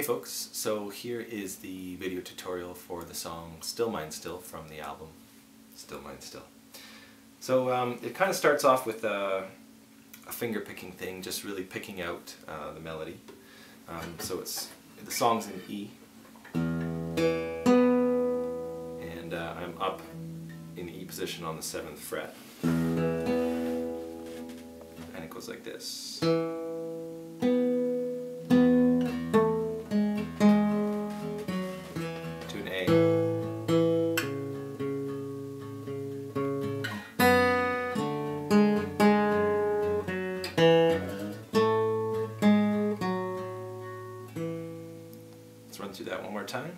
folks, so here is the video tutorial for the song Still Mine Still from the album Still Mine Still. So it kind of starts off with a finger picking thing, just really picking out the melody. So the song's in E, and I'm up in the E position on the 7th fret, and it goes like this. Let's run through that one more time.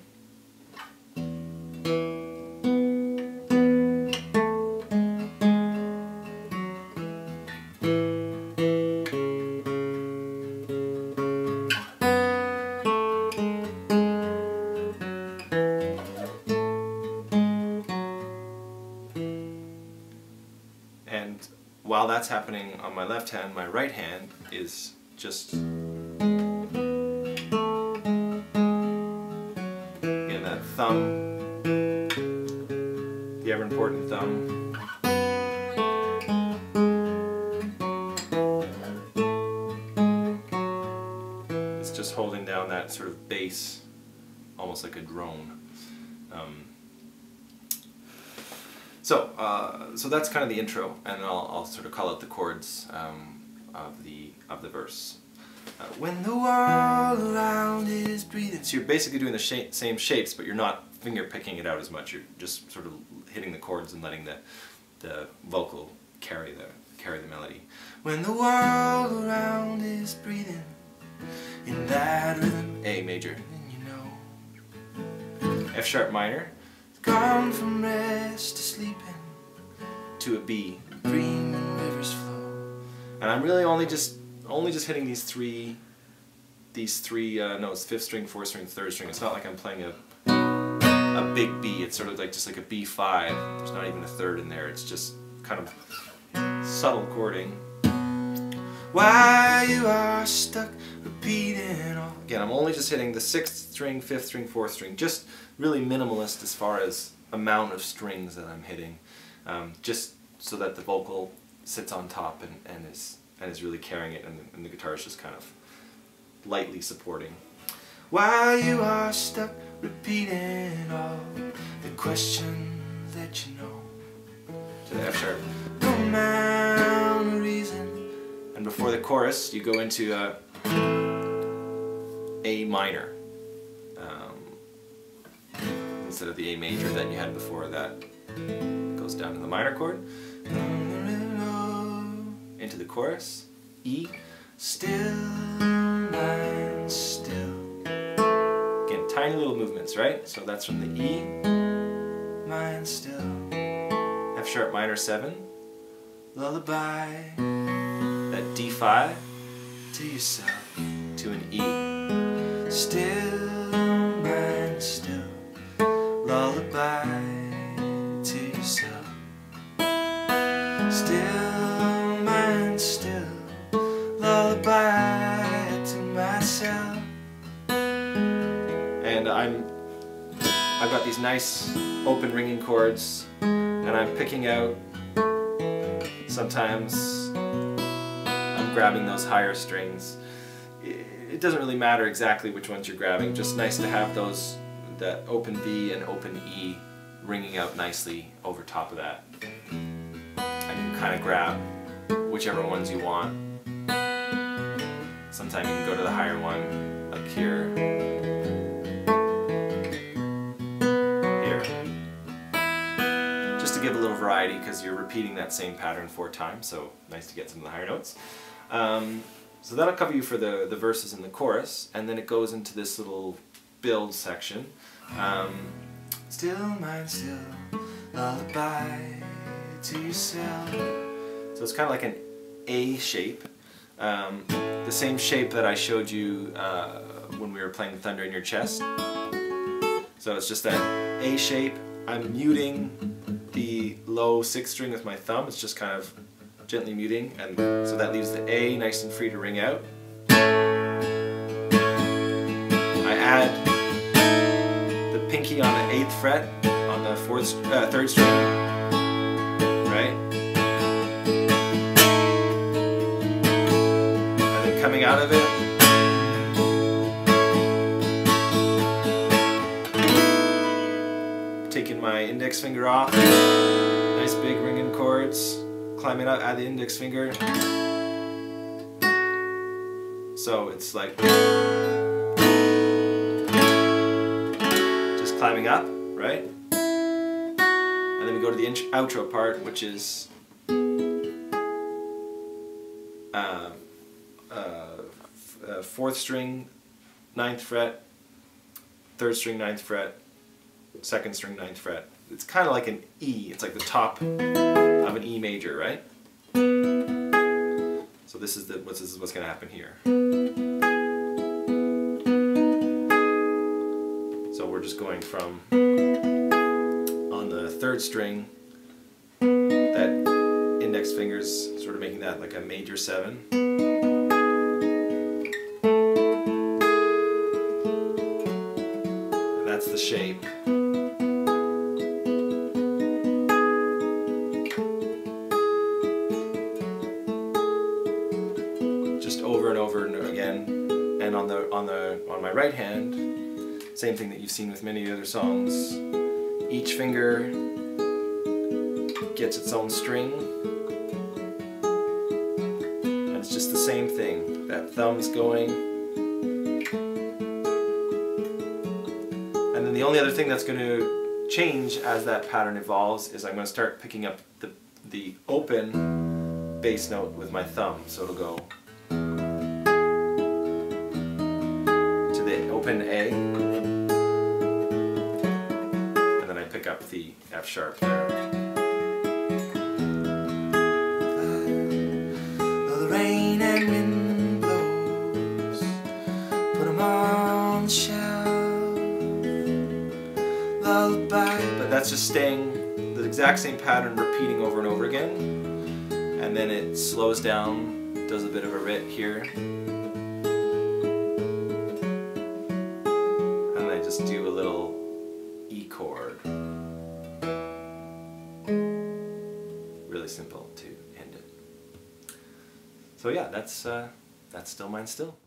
And while that's happening on my left hand, my right hand is just thumb, the ever-important thumb. It's just holding down that sort of bass, almost like a drone. So that's kind of the intro, and I'll sort of call out the chords of the verse. When the world around is breathing. So you're basically doing the same shapes, but you're not finger picking it out as much. You're just sort of hitting the chords and letting the vocal carry the melody. When the world around is breathing in that rhythm, A major, and you know. F sharp minor, gone from rest to sleeping, to a B, dreaming rivers flow. And I'm really only just hitting these three notes: 5th string, 4th string, 3rd string. It's not like I'm playing a big B. It's sort of like just like a B5. There's not even a 3rd in there. It's just kind of subtle chording. Why you are stuck repeating all. Again, I'm only just hitting the 6th string, 5th string, 4th string. Just really minimalist as far as amount of strings that I'm hitting, just so that the vocal sits on top and is really carrying it, and the guitar is just kind of lightly supporting. While you are stuck repeating all the questions that you know, to the F sharp, no amount of reason. And before the chorus, you go into A minor instead of the A major that you had before. That goes down to the minor chord. Into the chorus, E, still, mine, still. Again, tiny little movements, right? So that's from the E, mine, still. F sharp minor 7, lullaby. That D5 to yourself, to an E, still, mine, still. Lullaby to yourself, still, mine, still. Lullaby to myself. And I've got these nice open ringing chords, and I'm picking out. Sometimes I'm grabbing those higher strings. It doesn't really matter exactly which ones you're grabbing. Just nice to have those, that open B and open E ringing out nicely over top of that. And you can kind of grab whichever ones you want. Sometimes you can go to the higher one, like here. Here. Just to give a little variety, because you're repeating that same pattern 4 times, so nice to get some of the higher notes. So that'll cover you for the verses and the chorus, and then it goes into this little build section. Still, mine, still, lullaby to yourself. So it's kind of like an A shape. The same shape that I showed you when we were playing Thunder in Your Chest. So it's just that A shape. I'm muting the low 6th string with my thumb. It's just kind of gently muting, and so that leaves the A nice and free to ring out. I pinky on the 8th fret on the 3rd string, right? And then coming out of it, taking my index finger off, nice big ringing chords, climbing up, add the index finger. So it's like just climbing up, right? And then we go to the outro part, which is 4th string, 9th fret, 3rd string, 9th fret, 2nd string, 9th fret. It's kind of like an E. It's like the top of an E major, right? So this is what's going to happen here. So we're just going from on the 3rd string, that index finger's sort of making that like a major 7. And that's the shape. Just over and over and again. And on my right hand, same thing that you've seen with many other songs. Each finger gets its own string, and it's just the same thing. That thumb's going, and then the only other thing that's going to change as that pattern evolves is I'm going to start picking up the open bass note with my thumb. So it'll go to the open A, and then I pick up the F sharp there. The rain and wind blows, put 'em on the shelf, lullaby. But that's just staying the exact same pattern, repeating over and over again. And then it slows down, does a bit of a rit here. And I just do a little E chord. Really simple to end it. So yeah, that's Still Mine Still.